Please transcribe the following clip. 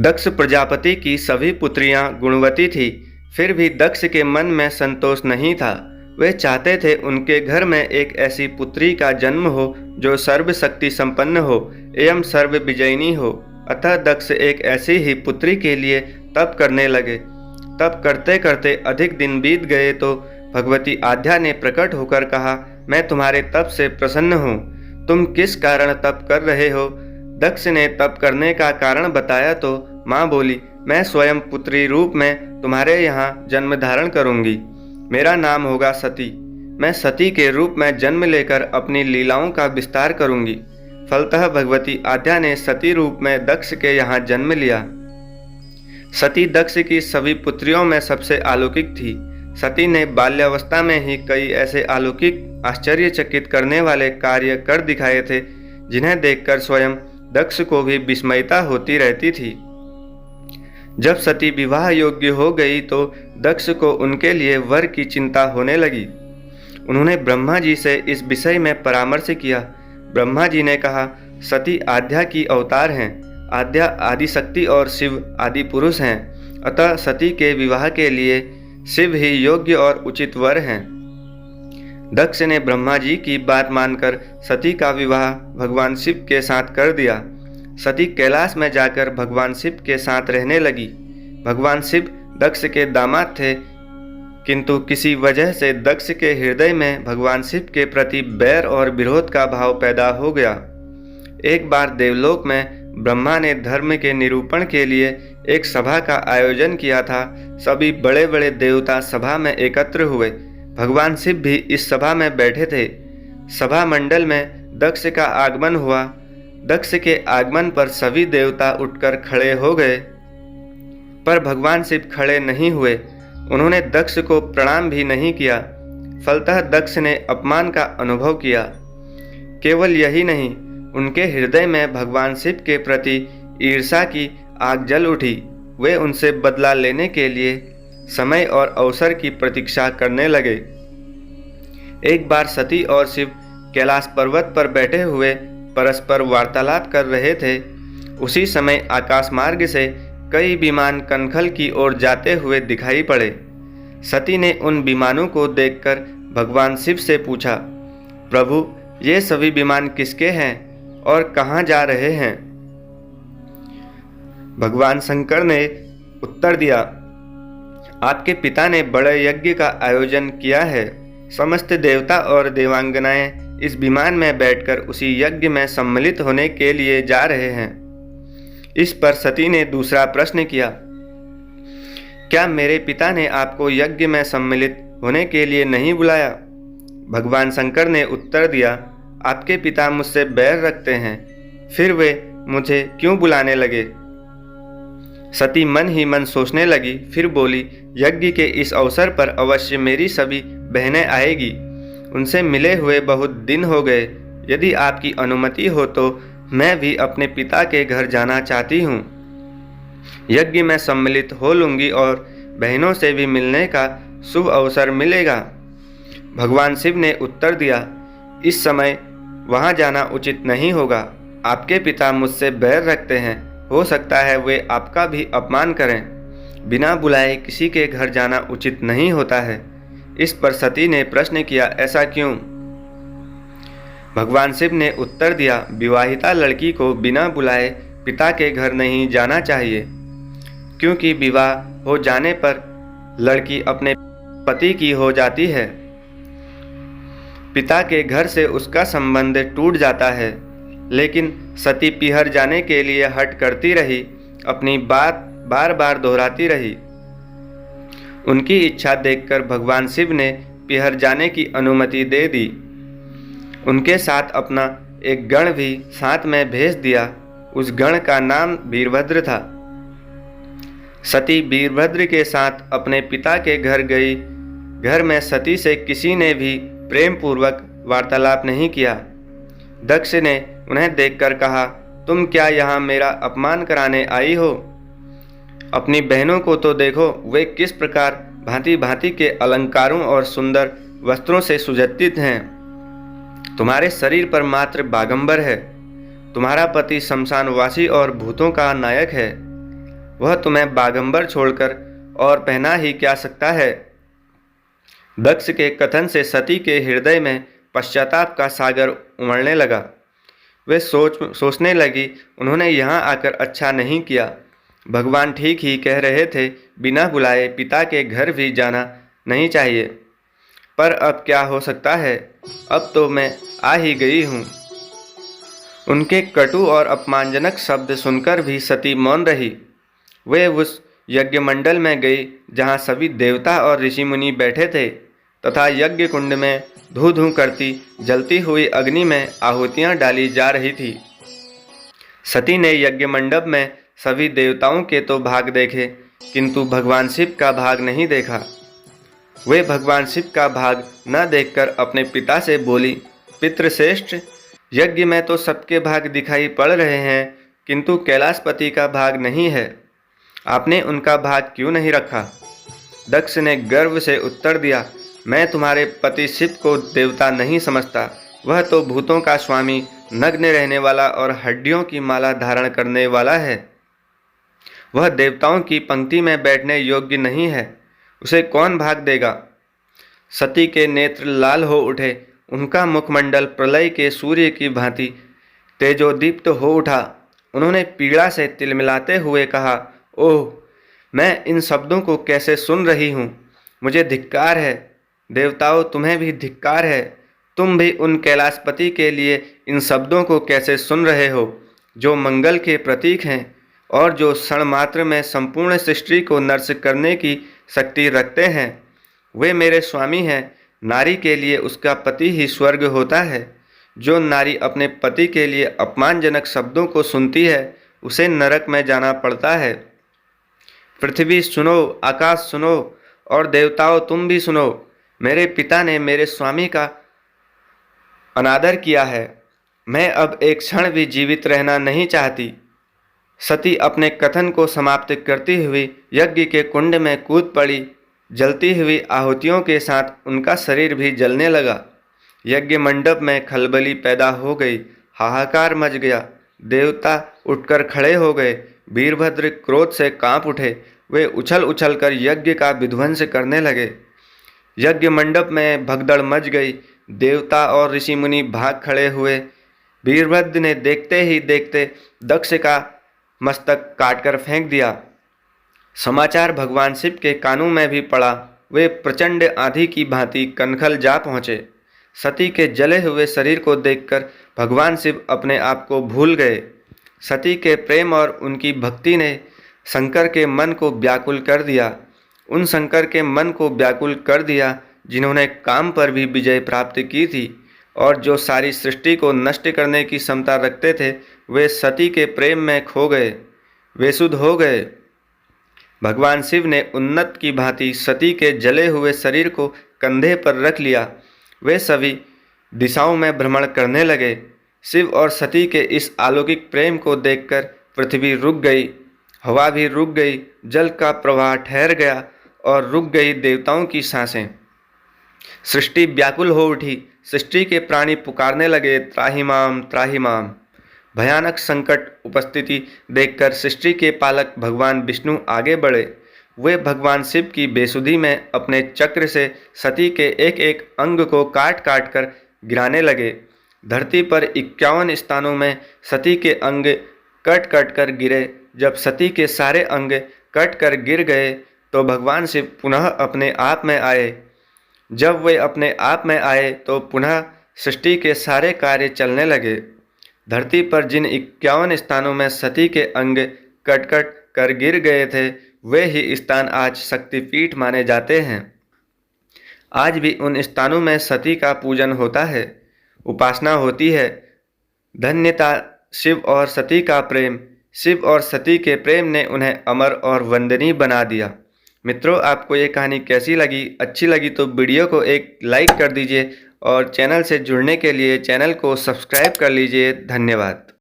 दक्ष प्रजापति की सभी पुत्रियां गुणवती थी, फिर भी दक्ष के मन में संतोष नहीं था। वे चाहते थे उनके घर में एक ऐसी पुत्री का जन्म हो जो सर्वशक्ति संपन्न हो एवं सर्व विजयिनी हो। अतः दक्ष एक ऐसी ही पुत्री के लिए तप करने लगे। तप करते करते अधिक दिन बीत गए तो भगवती आद्या ने प्रकट होकर कहा, मैं तुम्हारे तप से प्रसन्न हूँ। तुम किस कारण तप कर रहे हो? दक्ष ने तप करने का कारण बताया तो माँ बोली, मैं स्वयं पुत्री रूप में तुम्हारे यहाँ जन्म धारण करूंगी। मेरा नाम होगा सती। मैं सती के रूप में जन्म लेकर अपनी लीलाओं का विस्तार करूंगी। फलतः भगवती आद्या ने सती रूप में दक्ष के यहाँ जन्म लिया। सती दक्ष की सभी पुत्रियों में सबसे अलौकिक थी। सती ने बाल्यावस्था में ही कई ऐसे अलौकिक आश्चर्यचकित करने वाले कार्य कर दिखाए थे जिन्हें देखकर स्वयं दक्ष को भी विस्मयता होती रहती थी। जब सती विवाह योग्य हो गई तो दक्ष को उनके लिए वर की चिंता होने लगी। उन्होंने ब्रह्मा जी से इस विषय में परामर्श किया। ब्रह्मा जी ने कहा, सती आद्या की अवतार हैं। आद्या आदिशक्ति और शिव आदि पुरुष हैं। अतः सती के विवाह के लिए शिव ही योग्य और उचित वर हैं। दक्ष ने ब्रह्मा जी की बात मानकर सती का विवाह भगवान शिव के साथ कर दिया। सती कैलाश में जाकर भगवान शिव के साथ रहने लगी। भगवान शिव दक्ष के दामाद थे, किंतु किसी वजह से दक्ष के हृदय में भगवान शिव के प्रति बैर और विरोध का भाव पैदा हो गया। एक बार देवलोक में ब्रह्मा ने धर्म के निरूपण के लिए एक सभा का आयोजन किया था। सभी बड़े बड़े देवता सभा में एकत्र हुए। भगवान शिव भी इस सभा में बैठे थे। सभा मंडल में दक्ष का आगमन हुआ। दक्ष के आगमन पर सभी देवता उठकर खड़े हो गए, पर भगवान शिव खड़े नहीं हुए। उन्होंने दक्ष को प्रणाम भी नहीं किया। फलतः दक्ष ने अपमान का अनुभव किया। केवल यही नहीं, उनके हृदय में भगवान शिव के प्रति ईर्ष्या की आग जल उठी। वे उनसे बदला लेने के लिए समय और अवसर की प्रतीक्षा करने लगे। एक बार सती और शिव कैलाश पर्वत पर बैठे हुए परस्पर वार्तालाप कर रहे थे। उसी समय आकाश मार्ग से कई विमान कनखल की ओर जाते हुए दिखाई पड़े। सती ने उन विमानों को देखकर भगवान शिव से पूछा, प्रभु, ये सभी विमान किसके हैं और कहाँ जा रहे हैं? भगवान शंकर ने उत्तर दिया, आपके पिता ने बड़े यज्ञ का आयोजन किया है। समस्त देवता और देवांगनाएं इस विमान में बैठकर उसी यज्ञ में सम्मिलित होने के लिए जा रहे हैं। इस पर सती ने दूसरा प्रश्न किया, क्या मेरे पिता ने आपको यज्ञ में सम्मिलित होने के लिए नहीं बुलाया? भगवान शंकर ने उत्तर दिया, आपके पिता मुझसे बैर रखते हैं, फिर वे मुझे क्यों बुलाने लगे? सती मन ही मन सोचने लगी, फिर बोली, यज्ञ के इस अवसर पर अवश्य मेरी सभी बहनें आएगी। उनसे मिले हुए बहुत दिन हो गए। यदि आपकी अनुमति हो तो मैं भी अपने पिता के घर जाना चाहती हूँ। यज्ञ में सम्मिलित हो लूँगी और बहनों से भी मिलने का शुभ अवसर मिलेगा। भगवान शिव ने उत्तर दिया, इस समय वहाँ जाना उचित नहीं होगा। आपके पिता मुझसे बैर रखते हैं। हो सकता है वे आपका भी अपमान करें। बिना बुलाए किसी के घर जाना उचित नहीं होता है। इस पर सती ने प्रश्न किया, ऐसा क्यों? भगवान शिव ने उत्तर दिया, विवाहिता लड़की को बिना बुलाए पिता के घर नहीं जाना चाहिए, क्योंकि विवाह हो जाने पर लड़की अपने पति की हो जाती है। पिता के घर से उसका संबंध टूट जाता है। लेकिन सती पिहर जाने के लिए हट करती रही, अपनी बात बार बार दोहराती रही। उनकी इच्छा देखकर भगवान शिव ने पिहर जाने की अनुमति दे दी। उनके साथ अपना एक गण भी साथ में भेज दिया। उस गण का नाम वीरभद्र था। सती वीरभद्र के साथ अपने पिता के घर गई। घर में सती से किसी ने भी प्रेम पूर्वक वार्तालाप नहीं किया। दक्ष ने उन्हें देखकर कहा, तुम क्या यहाँ मेरा अपमान कराने आई हो? अपनी बहनों को तो देखो, वे किस प्रकार भांति भांति के अलंकारों और सुंदर वस्त्रों से सुसज्जित हैं। तुम्हारे शरीर पर मात्र बागंबर है। तुम्हारा पति शमशानवासी और भूतों का नायक है। वह तुम्हें बागंबर छोड़कर और पहना ही क्या सकता है। दक्ष के कथन से सती के हृदय में पश्चाताप का सागर उमड़ने लगा। वे सोचने लगी, उन्होंने यहाँ आकर अच्छा नहीं किया। भगवान ठीक ही कह रहे थे, बिना बुलाए पिता के घर भी जाना नहीं चाहिए। पर अब क्या हो सकता है, अब तो मैं आ ही गई हूँ। उनके कटु और अपमानजनक शब्द सुनकर भी सती मौन रही। वे उस यज्ञ मंडल में गई जहाँ सभी देवता और ऋषि मुनि बैठे थे तथा यज्ञ कुंड में धू धू करती जलती हुई अग्नि में आहुतियाँ डाली जा रही थी। सती ने यज्ञ मंडप में सभी देवताओं के तो भाग देखे, किंतु भगवान शिव का भाग नहीं देखा। वे भगवान शिव का भाग न देखकर अपने पिता से बोली, पितृश्रेष्ठ, यज्ञ में तो सबके भाग दिखाई पड़ रहे हैं, किंतु कैलाशपति का भाग नहीं है। आपने उनका भाग क्यों नहीं रखा। दक्ष ने गर्व से उत्तर दिया, मैं तुम्हारे पति शिव को देवता नहीं समझता। वह तो भूतों का स्वामी, नग्न रहने वाला और हड्डियों की माला धारण करने वाला है। वह देवताओं की पंक्ति में बैठने योग्य नहीं है, उसे कौन भाग देगा। सती के नेत्र लाल हो उठे, उनका मुखमंडल प्रलय के सूर्य की भांति तेजोदीप्त हो उठा। उन्होंने पीड़ा से तिलमिलाते हुए कहा, ओह, मैं इन शब्दों को कैसे सुन रही हूँ। मुझे धिक्कार है। देवताओं, तुम्हें भी धिक्कार है। तुम भी उन कैलाशपति के लिए इन शब्दों को कैसे सुन रहे हो, जो मंगल के प्रतीक हैं और जो क्षण मात्र में संपूर्ण सृष्टि को नर्स करने की शक्ति रखते हैं। वे मेरे स्वामी हैं। नारी के लिए उसका पति ही स्वर्ग होता है। जो नारी अपने पति के लिए अपमानजनक शब्दों को सुनती है, उसे नरक में जाना पड़ता है। पृथ्वी सुनो, आकाश सुनो और देवताओं तुम भी सुनो। मेरे पिता ने मेरे स्वामी का अनादर किया है। मैं अब एक क्षण भी जीवित रहना नहीं चाहती। सती अपने कथन को समाप्त करती हुई यज्ञ के कुंड में कूद पड़ी। जलती हुई आहुतियों के साथ उनका शरीर भी जलने लगा। यज्ञ मंडप में खलबली पैदा हो गई, हाहाकार मच गया। देवता उठकर खड़े हो गए। वीरभद्र क्रोध से कांप उठे। वे उछल उछल कर यज्ञ का विध्वंस करने लगे। यज्ञ मंडप में भगदड़ मच गई। देवता और ऋषि मुनि भाग खड़े हुए। वीरभद्र ने देखते ही देखते दक्ष का मस्तक काटकर फेंक दिया। समाचार भगवान शिव के कानों में भी पड़ा। वे प्रचंड आंधी की भांति कनखल जा पहुँचे। सती के जले हुए शरीर को देखकर भगवान शिव अपने आप को भूल गए। सती के प्रेम और उनकी भक्ति ने शंकर के मन को व्याकुल कर दिया। उन शंकर के मन को व्याकुल कर दिया जिन्होंने काम पर भी विजय प्राप्त की थी और जो सारी सृष्टि को नष्ट करने की क्षमता रखते थे। वे सती के प्रेम में खो गए, बेसुध हो गए। भगवान शिव ने उन्नत की भांति सती के जले हुए शरीर को कंधे पर रख लिया। वे सभी दिशाओं में भ्रमण करने लगे। शिव और सती के इस अलौकिक प्रेम को देखकर पृथ्वी रुक गई, हवा भी रुक गई, जल का प्रवाह ठहर गया और रुक गई देवताओं की सांसें। सृष्टि व्याकुल हो उठी। सृष्टि के प्राणी पुकारने लगे, त्राहिमाम त्राहिमाम। भयानक संकट उपस्थिति देखकर सृष्टि के पालक भगवान विष्णु आगे बढ़े। वे भगवान शिव की बेसुधी में अपने चक्र से सती के एक एक अंग को काट काट कर गिराने लगे। धरती पर 51 स्थानों में सती के अंग कट कट कर गिरे। जब सती के सारे अंग कट कर गिर गए तो भगवान शिव पुनः अपने आप में आए। जब वे अपने आप में आए तो पुनः सृष्टि के सारे कार्य चलने लगे। धरती पर जिन 51 स्थानों में सती के अंग कट कट कर गिर गए थे, वे ही स्थान आज शक्तिपीठ माने जाते हैं। आज भी उन स्थानों में सती का पूजन होता है, उपासना होती है। धन्यता शिव और सती का प्रेम। शिव और सती के प्रेम ने उन्हें अमर और वंदनीय बना दिया। मित्रों, आपको ये कहानी कैसी लगी? अच्छी लगी तो वीडियो को एक लाइक कर दीजिए और चैनल से जुड़ने के लिए चैनल को सब्सक्राइब कर लीजिए। धन्यवाद।